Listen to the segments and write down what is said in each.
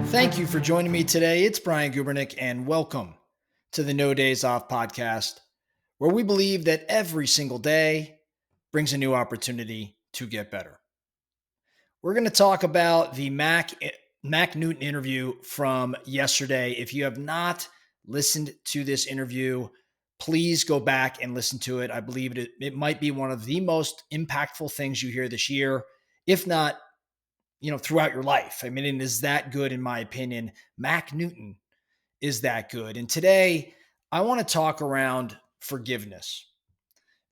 Thank you for joining me today. It's Brian Gubernick, and welcome to the No Days Off podcast, where we believe that every single day brings a new opportunity to get better. We're going to talk about the Mack Newton interview from yesterday. If you have not listened to this interview, please go back and listen to it. I believe it might be one of the most impactful things you hear this year, if not throughout your life. I mean, it is that good, in my opinion. Mack Newton is that good. And today, I want to talk around forgiveness,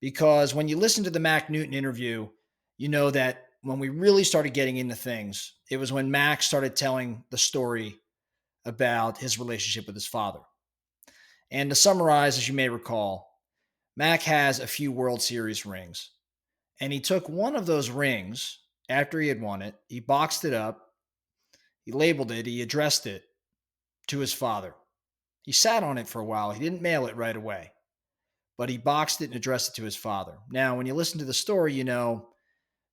because when you listen to the Mack Newton interview, you know that when we really started getting into things, it was when Mack started telling the story about his relationship with his father. And to summarize, as you may recall, Mack has a few World Series rings, and he took one of those rings after he had won it. He boxed it up, he labeled it, he addressed it to his father. He sat on it for a while. He didn't mail it right away, but he boxed it and addressed it to his father. Now, when you listen to the story, you know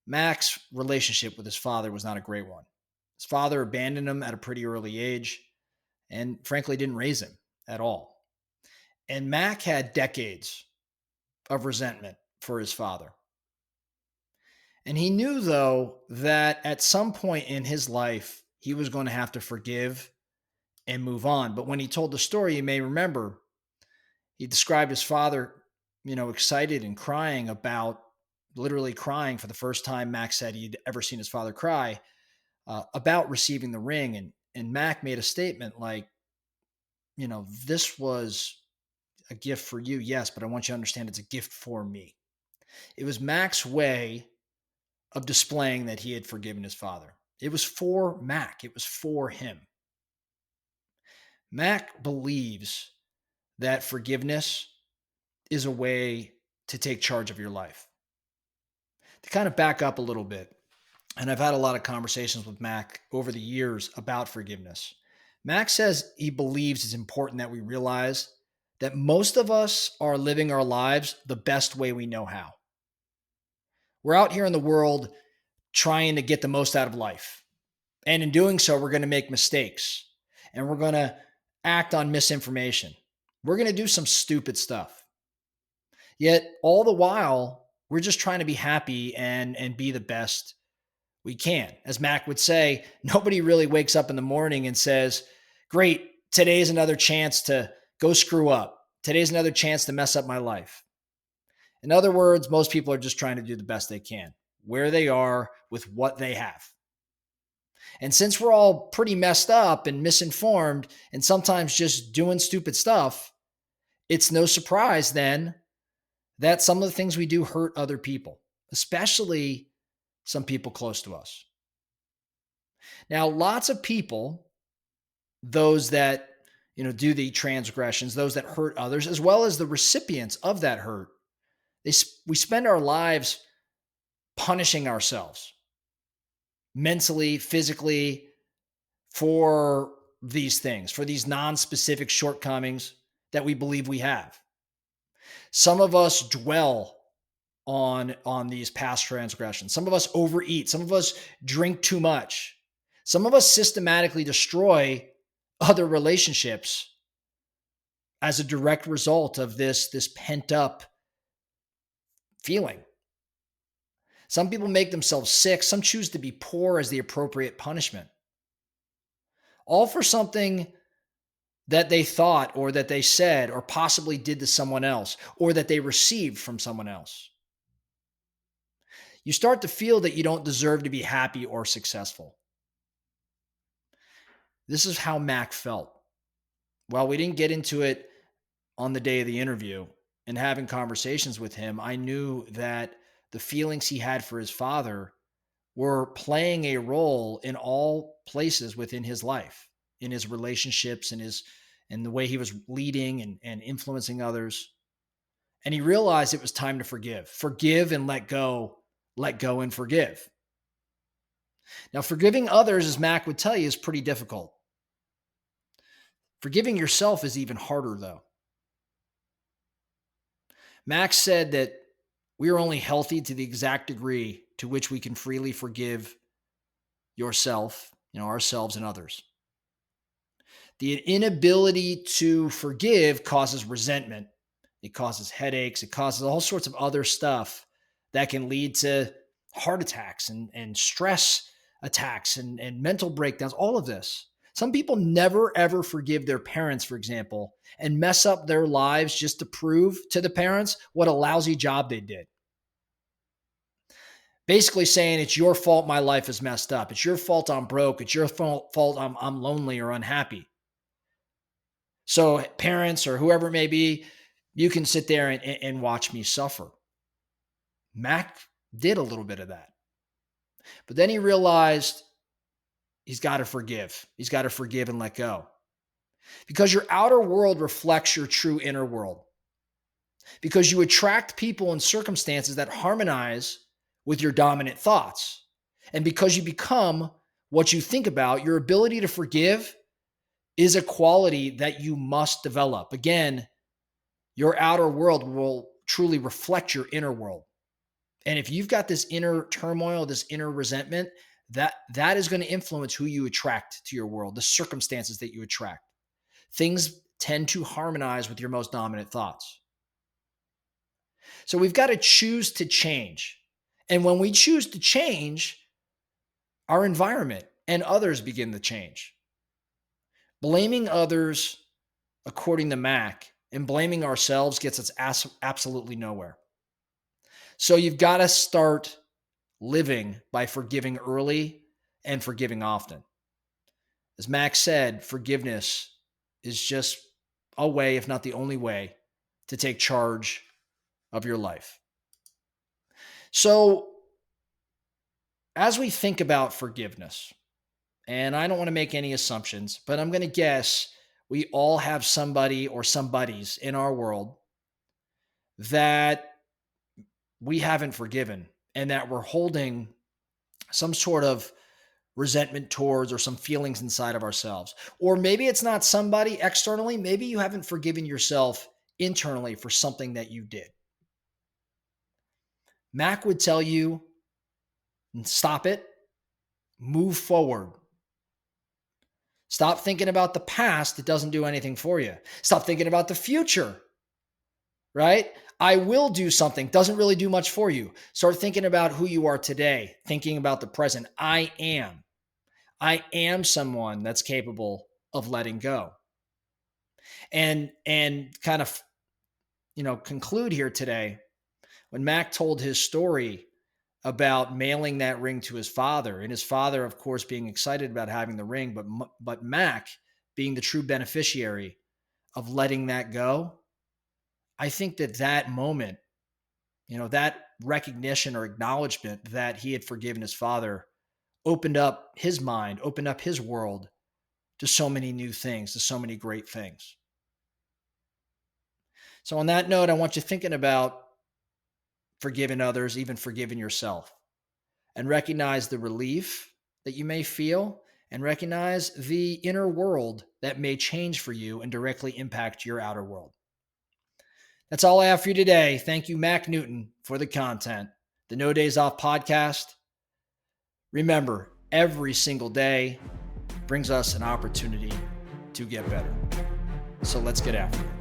Mack's relationship with his father was not a great one. His father abandoned him at a pretty early age and frankly didn't raise him at all. And Mack had decades of resentment for his father. And he knew, though, that at some point in his life, he was going to have to forgive and move on. But when he told the story, you may remember, he described his father, excited and crying literally crying for the first time. Mack said he'd ever seen his father cry about receiving the ring. And Mack made a statement like, this was a gift for you, yes, but I want you to understand it's a gift for me. It was Mack's way of displaying that he had forgiven his father. It was for Mack. It was for him. Mack believes that forgiveness is a way to take charge of your life. To kind of back up a little bit, and I've had a lot of conversations with Mack over the years about forgiveness. Mack says he believes it's important that we realize that most of us are living our lives the best way we know how. We're out here in the world trying to get the most out of life. And in doing so, we're going to make mistakes and we're going to act on misinformation. We're going to do some stupid stuff. Yet all the while, we're just trying to be happy and be the best we can. As Mack would say, nobody really wakes up in the morning and says, great, today's another chance to go screw up. Today's another chance to mess up my life. In other words, most people are just trying to do the best they can, where they are with what they have. And since we're all pretty messed up and misinformed and sometimes just doing stupid stuff, it's no surprise then that some of the things we do hurt other people, especially some people close to us. Now, lots of people, those that do the transgressions, those that hurt others, as well as the recipients of that hurt, we spend our lives punishing ourselves mentally, physically, for these things, for these non-specific shortcomings that we believe we have. Some of us dwell on these past transgressions. Some of us overeat. Some of us drink too much. Some of us systematically destroy other relationships as a direct result of this pent-up feeling. Some people make themselves sick. Some choose to be poor as the appropriate punishment. All for something that they thought or that they said or possibly did to someone else or that they received from someone else. You start to feel that you don't deserve to be happy or successful. This is how Mack felt. While we didn't get into it on the day of the interview and having conversations with him, I knew that the feelings he had for his father were playing a role in all places within his life, in his relationships and the way he was leading and influencing others. And he realized it was time to forgive and let go and forgive. Now, forgiving others, as Mack would tell you, is pretty difficult. Forgiving yourself is even harder, though. Mack said that we are only healthy to the exact degree to which we can freely forgive yourself, ourselves and others. The inability to forgive causes resentment. It causes headaches. It causes all sorts of other stuff that can lead to heart attacks and stress attacks and mental breakdowns, all of this. Some people never, ever forgive their parents, for example, and mess up their lives just to prove to the parents what a lousy job they did. Basically saying it's your fault my life is messed up. It's your fault I'm broke. It's your fault I'm lonely or unhappy. So parents or whoever it may be, you can sit there and watch me suffer. Mack did a little bit of that. But then he realized he's got to forgive. He's got to forgive and let go. Because your outer world reflects your true inner world. Because you attract people and circumstances that harmonize with your dominant thoughts. And because you become what you think about, your ability to forgive is a quality that you must develop. Again, your outer world will truly reflect your inner world. And if you've got this inner turmoil, this inner resentment, that is going to influence who you attract to your world, the circumstances that you attract. Things tend to harmonize with your most dominant thoughts. So we've got to choose to change. And when we choose to change, our environment and others begin to change. Blaming others, according to Mack, and blaming ourselves gets us absolutely nowhere. So you've got to start living by forgiving early and forgiving often. As Mack said, forgiveness is just a way, if not the only way, to take charge of your life. So as we think about forgiveness, and I don't want to make any assumptions, but I'm going to guess we all have somebody or somebodies in our world that we haven't forgiven and that we're holding some sort of resentment towards or some feelings inside of ourselves. Or maybe it's not somebody externally. Maybe you haven't forgiven yourself internally for something that you did. Mack would tell you, stop it, move forward. Stop thinking about the past. It doesn't do anything for you. Stop thinking about the future, right? I will do something. Doesn't really do much for you. Start thinking about who you are today, thinking about the present. I am someone that's capable of letting go. And kind of, conclude here today. When Mack told his story about mailing that ring to his father, and his father, of course, being excited about having the ring, but Mack being the true beneficiary of letting that go, I think that moment, that recognition or acknowledgement that he had forgiven his father opened up his mind, opened up his world to so many new things, to so many great things. So on that note, I want you thinking about forgiving others, even forgiving yourself, and recognize the relief that you may feel and recognize the inner world that may change for you and directly impact your outer world. That's all I have for you today. Thank you, Mack Newton, for the content. The No Days Off podcast. Remember, every single day brings us an opportunity to get better. So let's get after it.